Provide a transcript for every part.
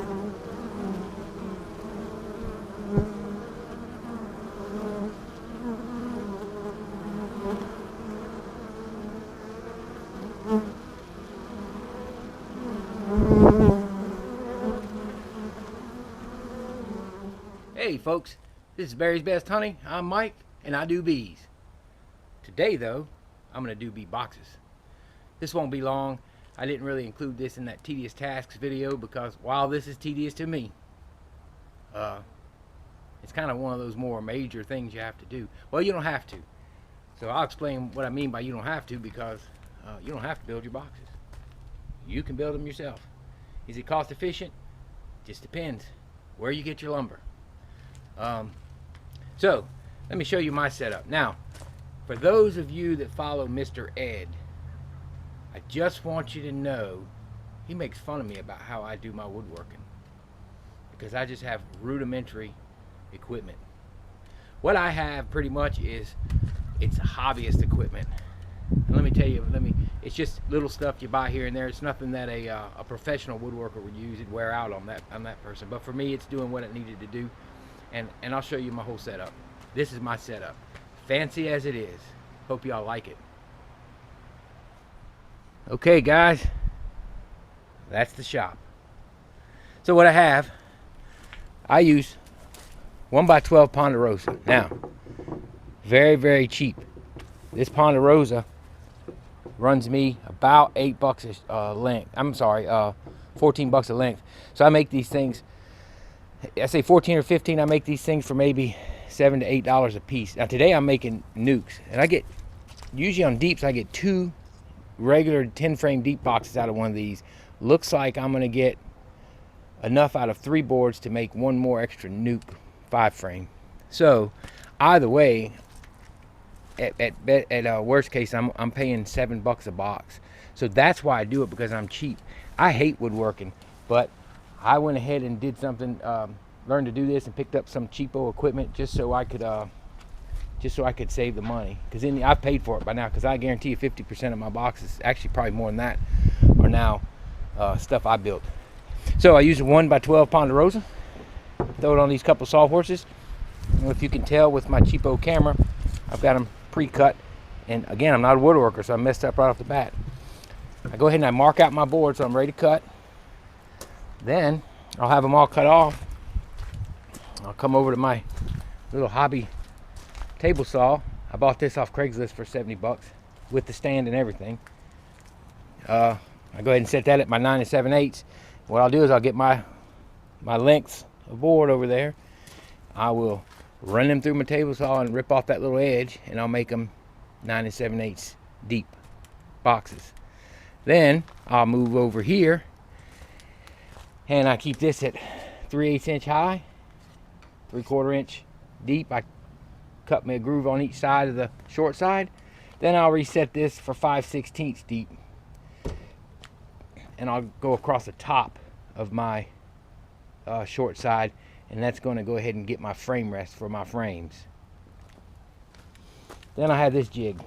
Hey folks, this is Barry's Best Honey. I'm Mike and I do bees. Today though, I'm going to do bee boxes. This won't be long. I didn't really include this in that tedious tasks video because while this is tedious to me, it's kind of one of those more major things you have to do. Well, you don't have to. So I'll explain what I mean by you don't have to, because you don't have to build your boxes. You can build them yourself. Is it cost efficient? Just depends where you get your lumber. So let me show you my setup. Now, for those of you that follow Mr. Ed, I just want you to know he makes fun of me about how I do my woodworking because I just have rudimentary equipment. What I have pretty much is it's hobbyist equipment. And let me tell you, it's just little stuff you buy here and there. It's nothing that a professional woodworker would use. It'd wear out on that person. But for me, it's doing what it needed to do. And I'll show you my whole setup. This is my setup. Fancy as it is. Hope y'all like it. Okay guys, that's the shop. So what I use 1x12 Ponderosa. Now, very, very cheap. This Ponderosa runs me about $8 a length. I'm sorry, $14 a length. So I make these things, I say 14 or 15, I make these things for maybe $7 to $8 a piece. Now today I'm making NUCs, and I get, usually on deeps, I get 2 regular 10 frame deep boxes out of one of these. Looks like I'm gonna get enough out of 3 boards to make 1 more extra NUC 5 frame. So either way, at worst case, I'm paying $7 a box. So that's why I do it, because I'm cheap. I hate woodworking, but I went ahead and did something, learned to do this and picked up some cheapo equipment just so I could save the money. Because I've paid for it by now, because I guarantee you 50% of my boxes, actually probably more than that, are now stuff I built. So I use a 1x12 Ponderosa, throw it on these couple sawhorses. And if you can tell with my cheapo camera, I've got them pre-cut. And again, I'm not a woodworker, so I messed up right off the bat. I go ahead and I mark out my board so I'm ready to cut. Then I'll have them all cut off. I'll come over to my little hobby table saw. I bought this off Craigslist for 70 bucks with the stand and everything. I go ahead and set that at my 9 7/8. What I'll do is I'll get my lengths of board over there. I will run them through my table saw and rip off that little edge, and I'll make them 9 7/8 deep boxes. Then I'll move over here, and I keep this at 3/8 inch high, 3/4 inch deep. I cut me a groove on each side of the short side. Then I'll reset this for 5/16 deep, and I'll go across the top of my short side, and that's going to go ahead and get my frame rest for my frames. Then I have this jig.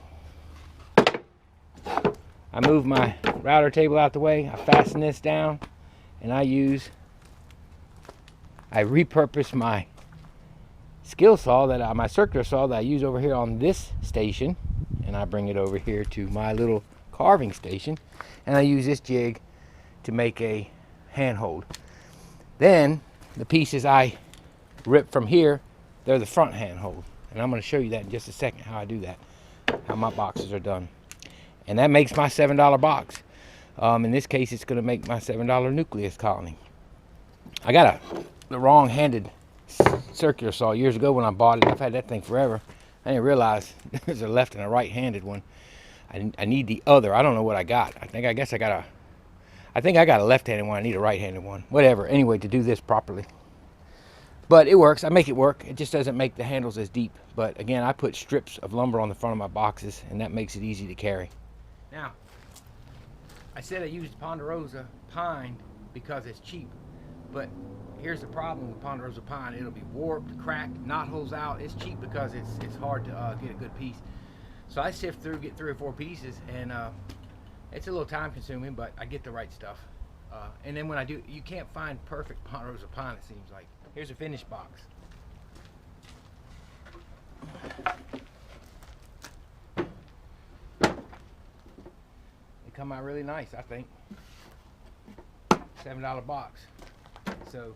I move my router table out the way, I fasten this down, and I repurpose my skill saw, my circular saw that I use over here on this station, and I bring it over here to my little carving station, and I use this jig to make a handhold. Then the pieces I rip from here, they're the front handhold, and I'm going to show you that in just a second, how I do that, how my boxes are done. And that makes my $7 box. In this case, it's going to make my $7 nucleus colony. I got the wrong-handed circular saw years ago when I bought it. I've had that thing forever. I didn't realize there's a left and a right-handed one. I need the other. I don't know what I got. I think I got a left-handed one. I need a right-handed one. Whatever. Anyway, to do this properly. But it works. I make it work. It just doesn't make the handles as deep. But again, I put strips of lumber on the front of my boxes, and that makes it easy to carry. Now, I said I used Ponderosa pine because it's cheap. But here's the problem with Ponderosa pine. It'll be warped, cracked, knot holes out. It's cheap because it's hard to get a good piece. So I sift through, get 3 or 4 pieces, and it's a little time consuming, but I get the right stuff. And then when I do, you can't find perfect Ponderosa pine, it seems like. Here's a finished box. They come out really nice, I think. $7 box. So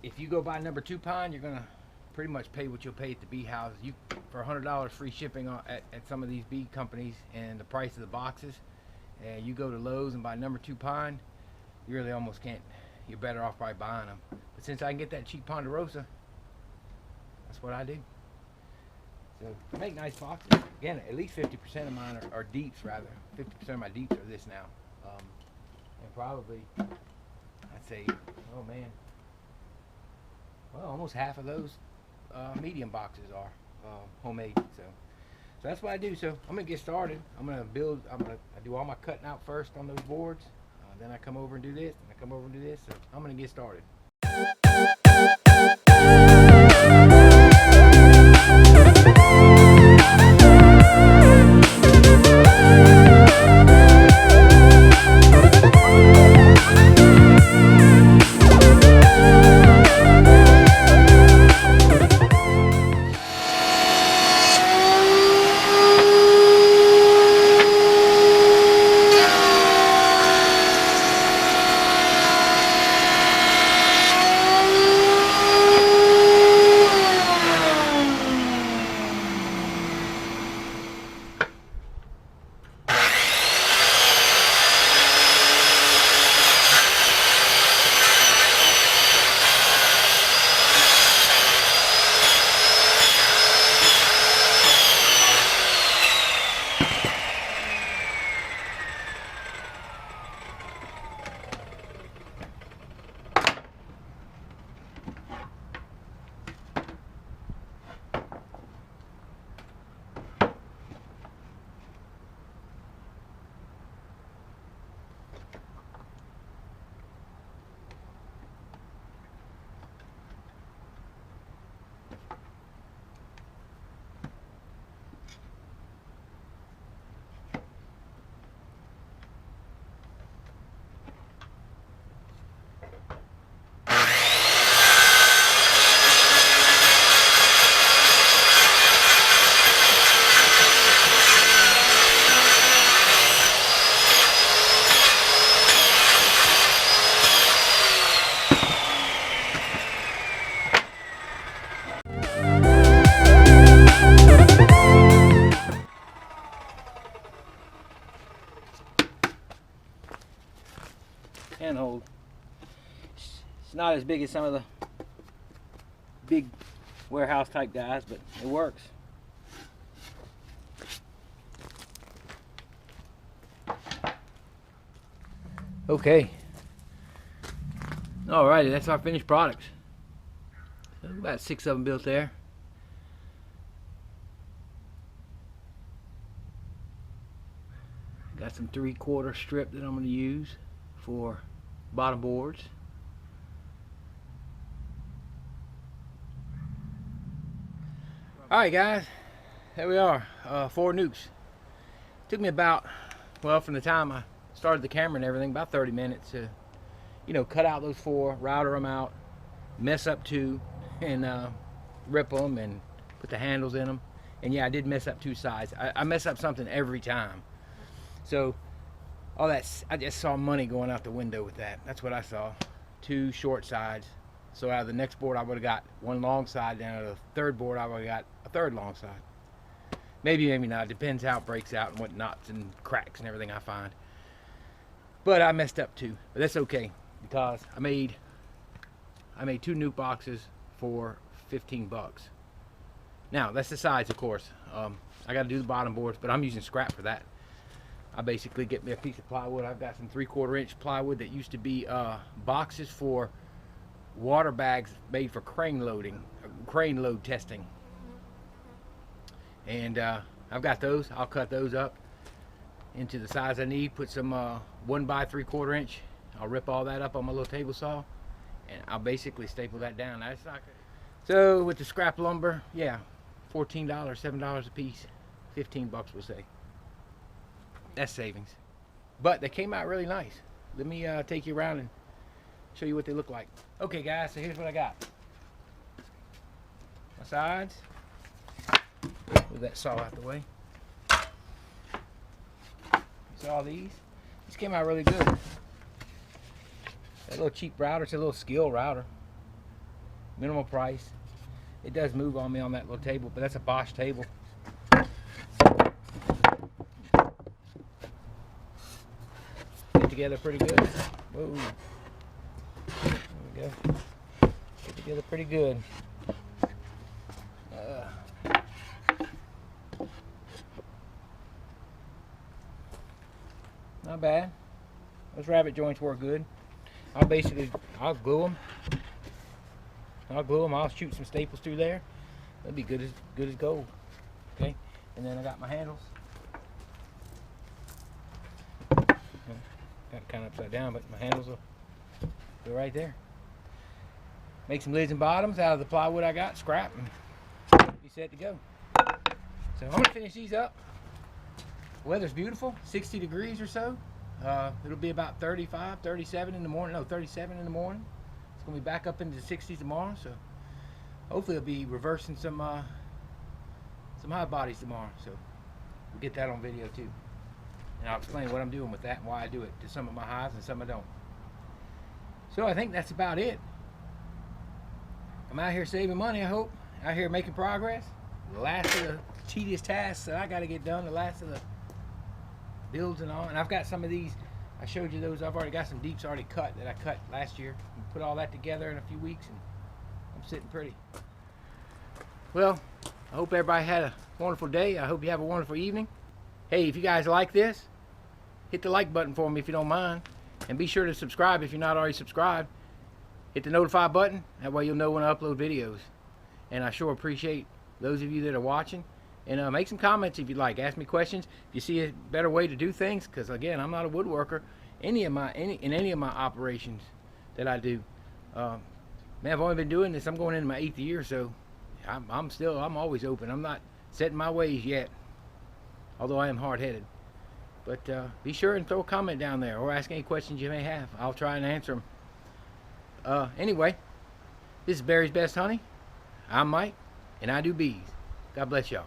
if you go buy number 2 pine, you're gonna pretty much pay what you'll pay at the bee houses. You for $100 free shipping at some of these bee companies and the price of the boxes. And you go to Lowe's and buy number 2 pine, you really almost can't. You're better off by buying them. But since I can get that cheap Ponderosa, that's what I do. So I make nice boxes. Again, at least 50% of mine are deeps, rather. 50% of my deeps are this now. And probably, I'd say, oh man, well, almost half of those medium boxes are homemade. So that's what I do. So I'm gonna get started. I'm gonna do all my cutting out first on those boards. Then I come over and do this, and I come over and do this. So I'm gonna get started. Handhold. It's not as big as some of the big warehouse type guys, but it works. Okay. Alrighty, that's our finished products. So about 6 of them built there. Got some 3/4 strip that I'm going to use for bottom boards. Alright guys, there we are, 4 NUCs. Took me about, well, from the time I started the camera and everything, about 30 minutes to, you know, cut out those 4, router them out, mess up 2, and rip them and put the handles in them. And yeah, I did mess up 2 sides. I mess up something every time. So all that, I just saw money going out the window with that. That's what I saw. 2 short sides. So out of the next board I would have got 1 long side, then out of the 3rd board I would have got a 3rd long side. Maybe, maybe not. Depends how it breaks out and what knots and cracks and everything I find. But I messed up 2. But that's okay, because I made 2 NUC boxes for 15 bucks. Now that's the sides, of course. I got to do the bottom boards, but I'm using scrap for that. I basically get me a piece of plywood. I've got some 3/4 inch plywood that used to be boxes for water bags made for crane load testing. And I've got those. I'll cut those up into the size I need. Put some 1 by 3/4 inch. I'll rip all that up on my little table saw, and I'll basically staple that down. That's not good. So with the scrap lumber, yeah, $14, $7 a piece, 15 bucks we'll say. That's savings. But they came out really nice. let me take you around and show you what they look like. Okay guys, so here's what I got. My sides. Move that saw out the way. Saw these. These came out really good. That little cheap router, it's a little skill router. Minimal price. It does move on me on that little table, but that's a Bosch table. Get together pretty good. Whoa. There we go. Get together pretty good. Not bad. Those rabbit joints work good. I'll glue them. I'll shoot some staples through there. That'll be good as gold. Okay, and then I got my handles. Got it kind of upside down, but my handles will go right there. Make some lids and bottoms out of the plywood I got, scrap, and be set to go. So I'm gonna finish these up. Weather's beautiful, 60 degrees or so. It'll be about 35, 37 in the morning. No, 37 in the morning. It's gonna be back up into the 60s tomorrow. So hopefully it'll be reversing some hive bodies tomorrow. So we'll get that on video too. And I'll explain what I'm doing with that and why I do it to some of my hives and some I don't. So I think that's about it. I'm out here saving money, I hope. Out here making progress. The last of the tedious tasks that I gotta get done, the last of the builds and all. And I've got some of these, I showed you those. I've already got some deeps already cut that I cut last year. And put all that together in a few weeks and I'm sitting pretty. Well, I hope everybody had a wonderful day. I hope you have a wonderful evening. Hey, if you guys like this, hit the like button for me if you don't mind. And be sure to subscribe if you're not already subscribed. Hit the notify button, that way you'll know when I upload videos. And I sure appreciate those of you that are watching. And make some comments if you'd like. Ask me questions if you see a better way to do things. Because again, I'm not a woodworker. In any of my operations that I do, man, I've only been doing this. I'm going into my 8th year, so I'm always open. I'm not set in my ways yet, although I am hard-headed. But be sure and throw a comment down there or ask any questions you may have. I'll try and answer them. Anyway, this is Barry's Best Honey. I'm Mike, and I do bees. God bless y'all.